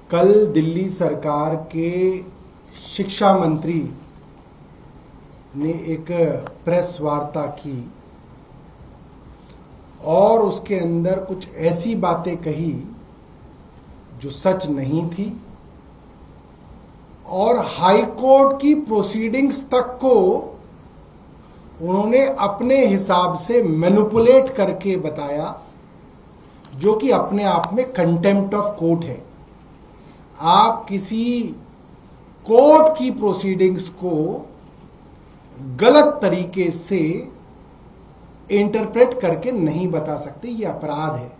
कल दिल्ली सरकार के शिक्षा मंत्री ने एक प्रेस वार्ता की और उसके अंदर कुछ ऐसी बातें कही जो सच नहीं थी और हाई कोर्ट की प्रोसीडिंग्स तक को उन्होंने अपने हिसाब से मैनिपुलेट करके बताया, जो कि अपने आप में कंटेम्प्ट ऑफ कोर्ट है। आप किसी कोर्ट की प्रोसीडिंग्स को गलत तरीके से इंटरप्रेट करके नहीं बता सकते, यह अपराध है।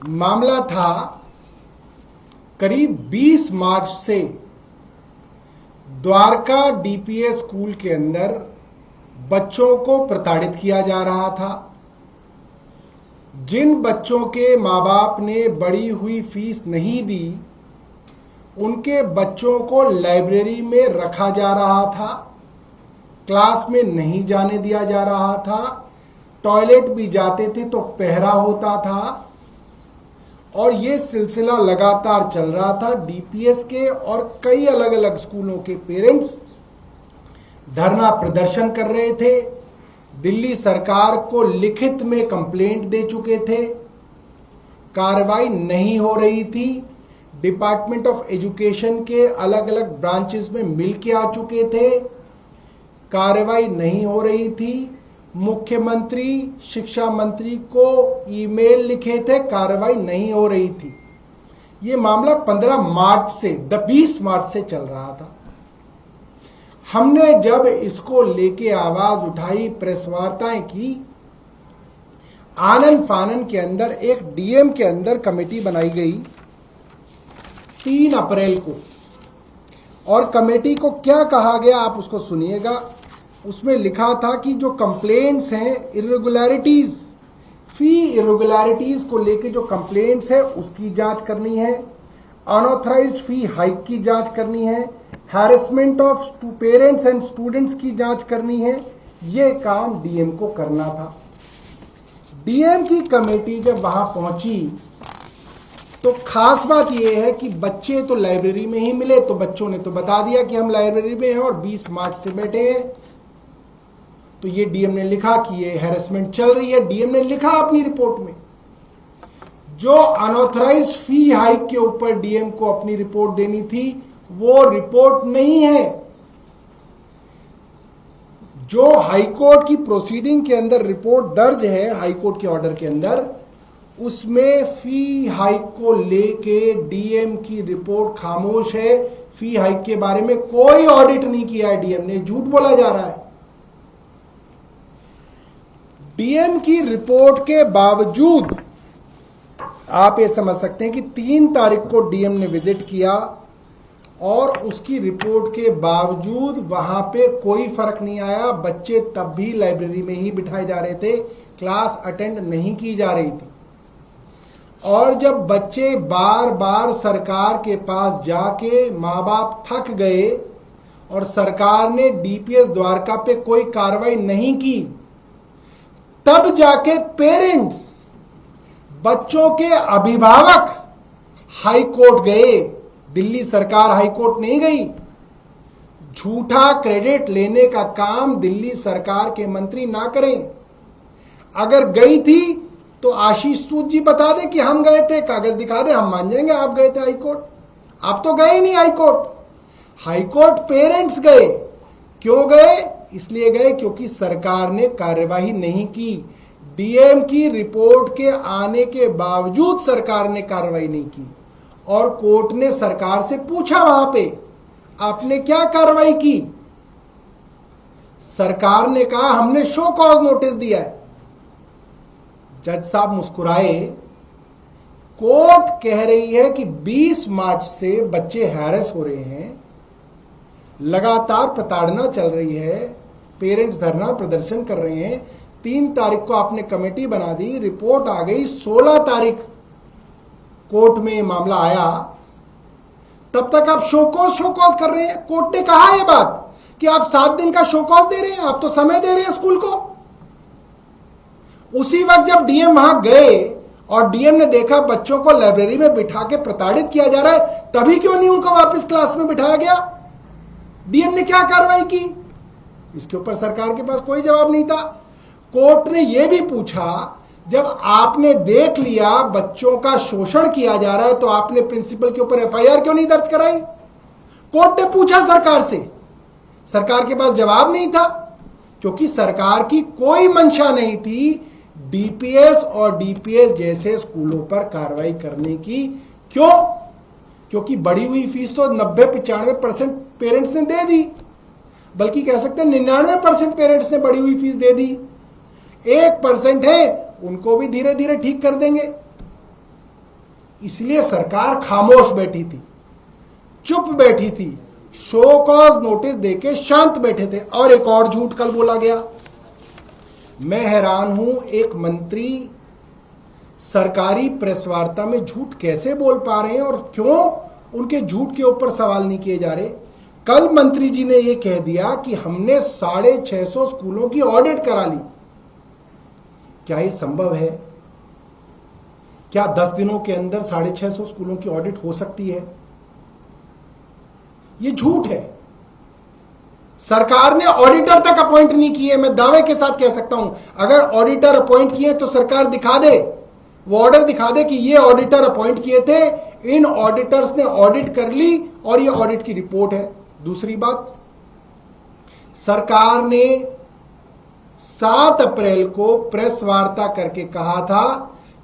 मामला था करीब 20 मार्च से द्वारका डीपीएस स्कूल के अंदर बच्चों को प्रताड़ित किया जा रहा था। जिन बच्चों के माँ बाप ने बढ़ी हुई फीस नहीं दी, उनके बच्चों को लाइब्रेरी में रखा जा रहा था, क्लास में नहीं जाने दिया जा रहा था, टॉयलेट भी जाते थे तो पहरा होता था और ये सिलसिला लगातार चल रहा था। डीपीएस के और कई अलग अलग स्कूलों के पेरेंट्स धरना प्रदर्शन कर रहे थे, दिल्ली सरकार को लिखित में कंप्लेंट दे चुके थे, कार्रवाई नहीं हो रही थी। डिपार्टमेंट ऑफ एजुकेशन के अलग अलग ब्रांचेस में मिल के आ चुके थे, कार्रवाई नहीं हो रही थी। मुख्यमंत्री शिक्षा मंत्री को ईमेल लिखे थे, कार्रवाई नहीं हो रही थी। ये मामला 15 मार्च से 20 मार्च से चल रहा था। हमने जब इसको लेके आवाज उठाई, प्रेस वार्ताएं की, आनन फानन के अंदर एक डीएम के अंदर कमेटी बनाई गई 3 अप्रैल को, और कमेटी को क्या कहा गया आप उसको सुनिएगा। उसमें लिखा था कि जो कंप्लेंट्स हैं, इरेगुलरिटीज, फी इरेगुलरिटीज को लेके जो कंप्लेंट्स है उसकी जांच करनी है, अनऑथराइज्ड फी हाइक की जांच करनी है, harassment of parents and students की जांच करनी है। ये काम डीएम को करना था। डीएम की कमेटी जब वहां पहुंची तो खास बात यह है कि बच्चे तो लाइब्रेरी में ही मिले, तो बच्चों ने तो बता दिया कि हम लाइब्रेरी में हैं और 20 मार्च से बैठे हैं। तो ये डीएम ने लिखा कि ये हैरेसमेंट चल रही है। डीएम ने लिखा अपनी रिपोर्ट में, जो अनऑथराइज्ड फी हाइक के ऊपर डीएम को अपनी रिपोर्ट देनी थी वो रिपोर्ट नहीं है। जो हाईकोर्ट की प्रोसीडिंग के अंदर रिपोर्ट दर्ज है, हाईकोर्ट के ऑर्डर के अंदर, उसमें फी हाइक को लेके डीएम की रिपोर्ट खामोश है। फी हाइक के बारे में कोई ऑडिट नहीं किया है डीएम ने, झूठ बोला जा रहा है। डीएम की रिपोर्ट के बावजूद आप ये समझ सकते हैं कि 3 तारीख को डीएम ने विजिट किया और उसकी रिपोर्ट के बावजूद वहां पे कोई फर्क नहीं आया। बच्चे तब भी लाइब्रेरी में ही बिठाए जा रहे थे, क्लास अटेंड नहीं की जा रही थी। और जब बच्चे बार बार सरकार के पास जाके माँ बाप थक गए और सरकार ने डीपीएस द्वारका पे कोई कार्रवाई नहीं की, तब जाके पेरेंट्स, बच्चों के अभिभावक हाई कोर्ट गए। दिल्ली सरकार हाई कोर्ट नहीं गई। झूठा क्रेडिट लेने का काम दिल्ली सरकार के मंत्री ना करें। अगर गई थी तो आशीष सूद जी बता दे कि हम गए थे, कागज दिखा दे, हम मान जाएंगे आप गए थे हाई कोर्ट। आप तो गए ही नहीं high court. High court parents गए। क्यों गए? इसलिए गए क्योंकि सरकार ने कार्यवाही नहीं की। डीएम की रिपोर्ट के आने के बावजूद सरकार ने कार्रवाई नहीं की और कोर्ट ने सरकार से पूछा वहां पे आपने क्या कार्रवाई की। सरकार ने कहा हमने शो कॉज नोटिस दिया है। जज साहब मुस्कुराए। कोर्ट कह रही है कि 20 मार्च से बच्चे हैरेस हो रहे हैं, लगातार प्रताड़ना चल रही है, पेरेंट्स धरना प्रदर्शन कर रहे हैं। 3 तारीख को आपने कमेटी बना दी, रिपोर्ट आ गई, 16 तारीख कोर्ट में ये मामला आया। तब तक आप शोकॉज कर रहे हैं। कोर्ट ने कहा यह बात कि आप 7 दिन का शोकॉज दे रहे हैं, आप तो समय दे रहे हैं स्कूल को। उसी वक्त जब डीएम वहां गए और डीएम ने देखा बच्चों को लाइब्रेरी में बिठा के प्रताड़ित किया जा रहा है, तभी क्यों नहीं उनको वापस क्लास में बिठाया गया? डीएम ने क्या कार्रवाई की? इसके ऊपर सरकार के पास कोई जवाब नहीं था। कोर्ट ने यह भी पूछा, जब आपने देख लिया बच्चों का शोषण किया जा रहा है तो आपने प्रिंसिपल के ऊपर एफआईआर क्यों नहीं दर्ज कराई? कोर्ट ने पूछा सरकार से, सरकार के पास जवाब नहीं था, क्योंकि सरकार की कोई मंशा नहीं थी डीपीएस और डीपीएस जैसे स्कूलों पर कार्रवाई करने की। क्यों? क्योंकि बढ़ी हुई फीस तो 90-95% पेरेंट्स ने दे दी, बल्कि कह सकते हैं 99% पेरेंट्स ने बढ़ी हुई फीस दे दी। 1% है, उनको भी धीरे धीरे ठीक कर देंगे। इसलिए सरकार खामोश बैठी थी, चुप बैठी थी, शो कॉज नोटिस देके शांत बैठे थे। और एक और झूठ कल बोला गया। मैं हैरान हूं, एक मंत्री सरकारी प्रेस वार्ता में झूठ कैसे बोल पा रहे हैं और क्यों उनके झूठ के ऊपर सवाल नहीं किए जा रहे। कल मंत्री जी ने यह कह दिया कि हमने 650 स्कूलों की ऑडिट करा ली। क्या ये संभव है? क्या 10 दिनों के अंदर 650 स्कूलों की ऑडिट हो सकती है? ये झूठ है। सरकार ने ऑडिटर तक अपॉइंट नहीं किए। मैं दावे के साथ कह सकता हूं, अगर ऑडिटर अपॉइंट किए तो सरकार दिखा दे, वो ऑर्डर दिखा दे कि ये ऑडिटर अपॉइंट किए थे, इन ऑडिटर्स ने ऑडिट कर ली और ये ऑडिट की रिपोर्ट है। दूसरी बात, सरकार ने 7 अप्रैल को प्रेस वार्ता करके कहा था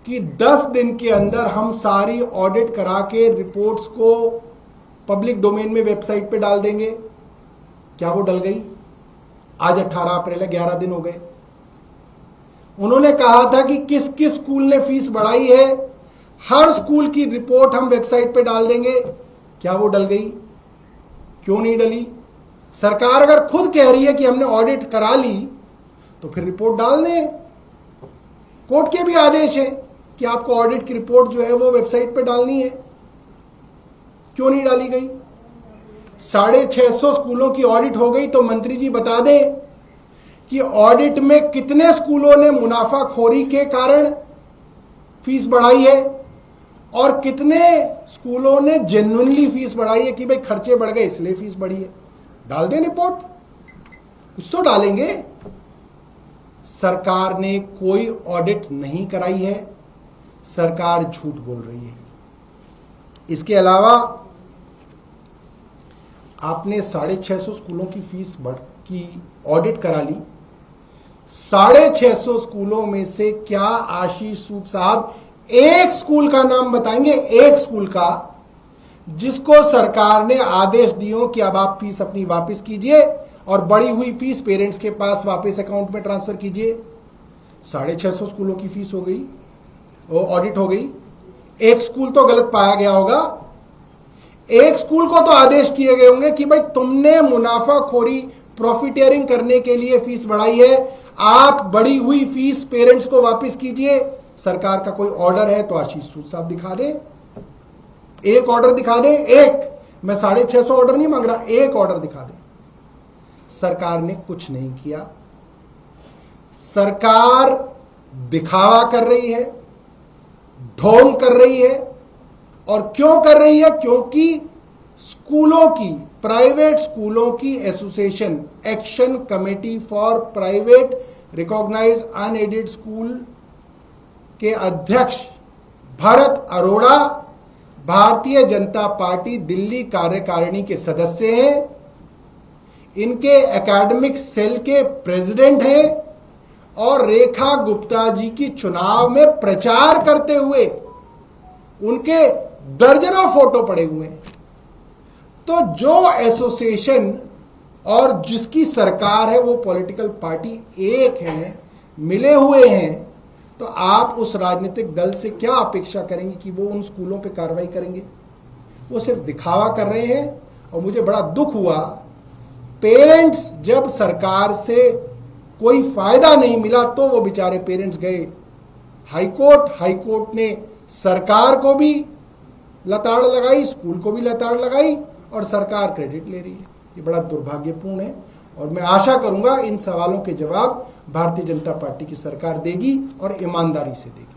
कि 10 दिन के अंदर हम सारी ऑडिट करा के रिपोर्ट्स को पब्लिक डोमेन में वेबसाइट पे डाल देंगे। क्या वो डल गई? आज 18 अप्रैल है, 11 दिन हो गए। उन्होंने कहा था कि किस किस स्कूल ने फीस बढ़ाई है, हर स्कूल की रिपोर्ट हम वेबसाइट पे डाल देंगे। क्या वो डल गई? क्यों नहीं डली? सरकार अगर खुद कह रही है कि हमने ऑडिट करा ली तो फिर रिपोर्ट डाल दें। कोर्ट के भी आदेश है कि आपको ऑडिट की रिपोर्ट जो है वो वेबसाइट पे डालनी है। क्यों नहीं डाली गई? 650 स्कूलों की ऑडिट हो गई तो मंत्री जी बता दें कि ऑडिट में कितने स्कूलों ने मुनाफाखोरी के कारण फीस बढ़ाई है और कितने स्कूलों ने जेन्युइनली फीस बढ़ाई है कि भाई खर्चे बढ़ गए इसलिए फीस बढ़ी है। डाल दें रिपोर्ट, कुछ तो डालेंगे। सरकार ने कोई ऑडिट नहीं कराई है, सरकार झूठ बोल रही है। इसके अलावा आपने 650 स्कूलों की फीस की ऑडिट करा ली। 650 स्कूलों में से क्या आशीष सूद साहब एक स्कूल का नाम बताएंगे, एक स्कूल का जिसको सरकार ने आदेश दियो कि अब आप फीस अपनी वापस कीजिए और बढ़ी हुई फीस पेरेंट्स के पास वापस अकाउंट में ट्रांसफर कीजिए? 650 स्कूलों की फीस हो गई, वो ऑडिट हो गई। एक स्कूल तो गलत पाया गया होगा, एक स्कूल को तो आदेश किए गए होंगे कि भाई तुमने मुनाफाखोरी प्रॉफिटियरिंग करने के लिए फीस बढ़ाई है, आप बढ़ी हुई फीस पेरेंट्स को वापस कीजिए। सरकार का कोई ऑर्डर है तो आशीष सूद साहब दिखा दे, एक ऑर्डर दिखा दे। एक, मैं 650 ऑर्डर नहीं मांग रहा, एक ऑर्डर दिखा दे। सरकार ने कुछ नहीं किया। सरकार दिखावा कर रही है, ढोंग कर रही है। और क्यों कर रही है? क्योंकि स्कूलों की, प्राइवेट स्कूलों की association, action committee for private recognise unaided school के अध्यक्ष भरत अरोड़ा भारतीय जनता पार्टी दिल्ली कार्यकारिणी के सदस्य हैं, इनके एकेडमिक सेल के प्रेसिडेंट हैं और रेखा गुप्ता जी की चुनाव में प्रचार करते हुए उनके दर्जनों फोटो पड़े हुए हैं। तो जो एसोसिएशन और जिसकी सरकार है वो पॉलिटिकल पार्टी एक है, मिले हुए हैं, तो आप उस राजनीतिक दल से क्या अपेक्षा करेंगे कि वो उन स्कूलों पे कार्रवाई करेंगे? वो सिर्फ दिखावा कर रहे हैं। और मुझे बड़ा दुख हुआ, पेरेंट्स जब सरकार से कोई फायदा नहीं मिला तो वो बेचारे पेरेंट्स गए हाईकोर्ट। हाईकोर्ट ने सरकार को भी लताड़ लगाई, स्कूल को भी लताड़ लगाई और सरकार क्रेडिट ले रही है। ये बड़ा दुर्भाग्यपूर्ण है और मैं आशा करूंगा इन सवालों के जवाब भारतीय जनता पार्टी की सरकार देगी और ईमानदारी से देगी।